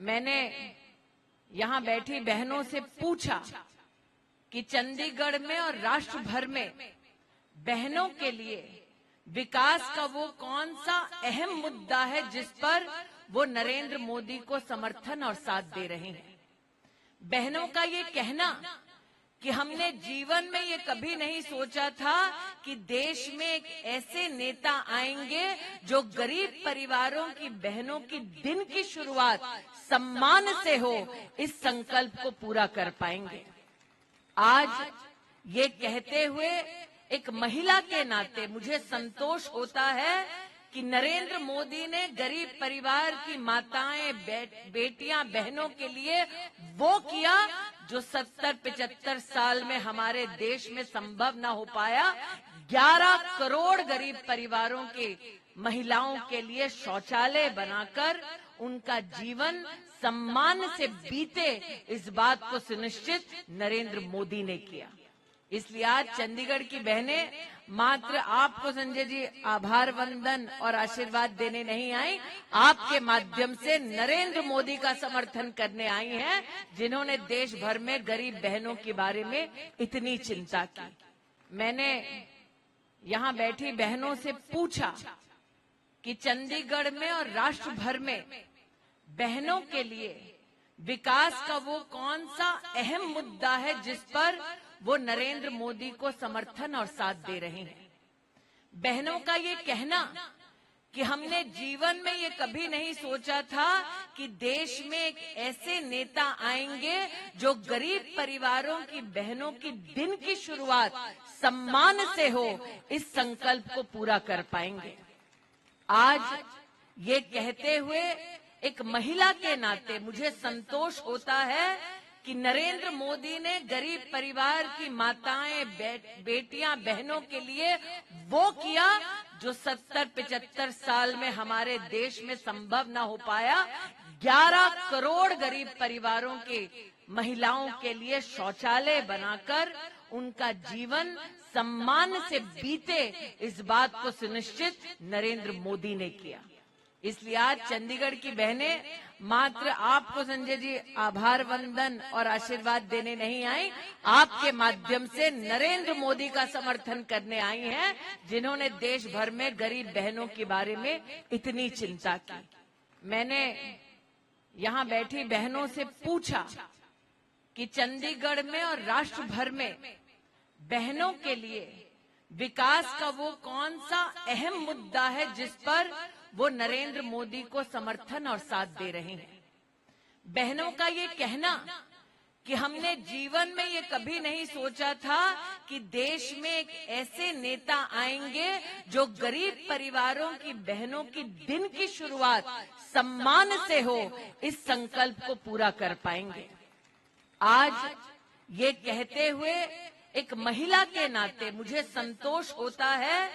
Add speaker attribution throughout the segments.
Speaker 1: मैंने यहाँ बैठी बहनों से पूछा कि चंडीगढ़ में और राष्ट्र भर में बहनों के लिए विकास का वो कौन सा अहम मुद्दा है जिस पर वो नरेंद्र मोदी को समर्थन और साथ दे रहे हैं। बहनों का ये कहना कि हमने जीवन में ये कभी नहीं सोचा था कि देश में एक ऐसे नेता आएंगे जो गरीब परिवारों की बहनों की दिन की शुरुआत सम्मान से हो, इस संकल्प को पूरा कर पाएंगे। आज ये कहते हुए एक महिला के नाते मुझे संतोष होता है कि नरेंद्र मोदी ने गरीब परिवार की माताएं, बेटियां, बहनों के लिए वो किया जो 70-75 साल में हमारे देश में संभव न हो पाया। 11 करोड़ गरीब परिवारों के महिलाओं के लिए शौचालय बनाकर उनका जीवन सम्मान से बीते, इस बात को सुनिश्चित नरेंद्र मोदी ने किया। इसलिए आज चंडीगढ़ की बहनें मात्र आपको संजय जी आभार वंदन और आशीर्वाद देने नहीं आई, आपके माध्यम से नरेंद्र मोदी का समर्थन करने आई हैं, जिन्होंने देश भर में गरीब बहनों के बारे में इतनी चिंता की। मैंने यहाँ बैठी बहनों से पूछा कि चंडीगढ़ में और राष्ट्र भर में बहनों के लिए विकास का वो कौन सा अहम मुद्दा है जिस पर वो नरेंद्र मोदी को समर्थन और साथ दे रहे हैं। बहनों का ये कहना कि हमने जीवन में ये कभी नहीं सोचा था कि देश में एक ऐसे नेता आएंगे जो गरीब परिवारों की बहनों की दिन की शुरुआत सम्मान से हो, इस संकल्प को पूरा कर पाएंगे। आज ये कहते हुए एक महिला के नाते मुझे संतोष होता है कि नरेंद्र मोदी ने गरीब परिवार की माताएं, बेटियां, बहनों के लिए वो किया जो 70-75 साल में हमारे देश में संभव न हो पाया। 11 करोड़ गरीब परिवारों के महिलाओं के लिए शौचालय बनाकर उनका जीवन सम्मान से बीते, इस बात को सुनिश्चित नरेंद्र मोदी ने किया। इसलिए आज चंडीगढ़ की बहनें मात्र आपको संजय जी आभार वंदन और आशीर्वाद देने नहीं आई, आपके माध्यम से नरेंद्र मोदी का समर्थन करने आई हैं, जिन्होंने देश भर में गरीब बहनों के बारे में इतनी चिंता की। मैंने यहाँ बैठी बहनों से पूछा कि चंडीगढ़ में और राष्ट्र भर में बहनों के लिए विकास का वो कौन सा अहम मुद्दा है जिस पर वो नरेंद्र मोदी को समर्थन और साथ दे रहे हैं। बहनों का ये कहना कि हमने जीवन में ये कभी नहीं सोचा था कि देश में एक ऐसे नेता आएंगे जो गरीब परिवारों की बहनों की दिन की शुरुआत सम्मान से हो, इस संकल्प को पूरा कर पाएंगे। आज ये कहते हुए एक महिला के नाते मुझे संतोष होता है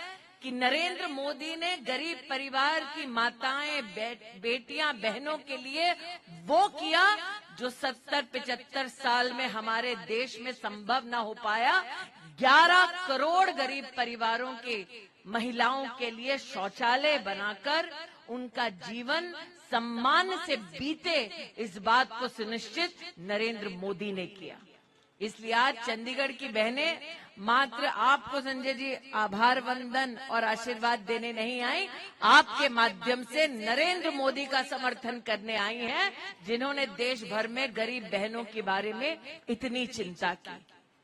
Speaker 1: कि नरेंद्र मोदी ने गरीब परिवार की माताएं, बेटियां, बहनों के लिए वो किया जो 70-75 साल में हमारे देश में संभव न हो पाया। 11 करोड़ गरीब परिवारों के महिलाओं के लिए शौचालय बनाकर उनका जीवन सम्मान से बीते, इस बात को सुनिश्चित नरेंद्र मोदी ने किया। इसलिए आज चंडीगढ़ की बहनें मात्र आपको संजय जी आभार वंदन और आशीर्वाद देने नहीं आई, आपके माध्यम से नरेंद्र मोदी का समर्थन करने आई हैं, जिन्होंने देश भर में गरीब बहनों के बारे में इतनी चिंता की।